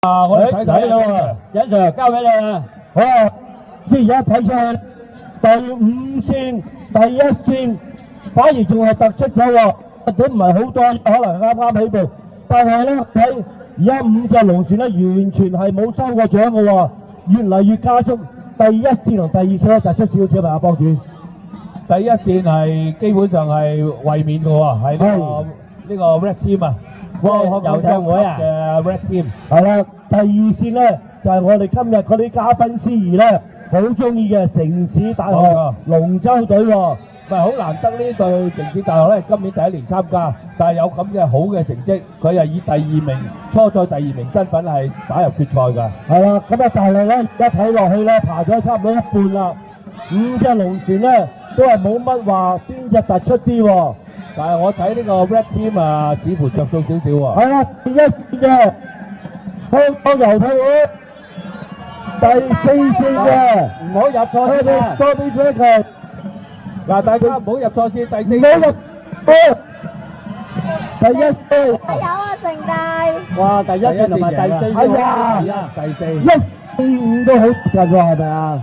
我哋睇睇啦喎，欣 Sir 交俾你啦。好啊，即係而家睇出去第五線、第一線反而仲係突出咗喎，都唔係好多，可能啱啱起步。但係咧睇而家5隻龍船咧，完全係冇收過獎嘅喎，越嚟越加速。第一線同第二線咧突出少少，阿幫主。第一線係基本上係衛冕嘅喎，係呢個 Red Team 啊，遊艇會啊嘅 Red Team。係啦，第二線咧就係我哋今日嗰啲嘉賓司儀咧好中意嘅城市大學龍舟隊喎。唔係好難得呢隊城市大學咧，今年第一年參加，但係有咁嘅好嘅成績，佢係以第二名初賽第二名身份係打入決賽㗎。係啦，咁啊，但係咧而家睇落去咧，爬咗差唔多一半啦。5隻龍船咧都係冇乜話邊隻突出啲喎。但係我睇呢個 Red Team 啊，似乎着數少少喎。係啦，第一線嘅香港遊艇會，第4線嘅唔好入錯先啊！ Bobby Dragon。嗱，大家唔好入錯線，第四唔好入第一線。加油啊，城大！哇，第一線同埋第四線，係啊，第四。 1、4、5都好近喎，係咪啊？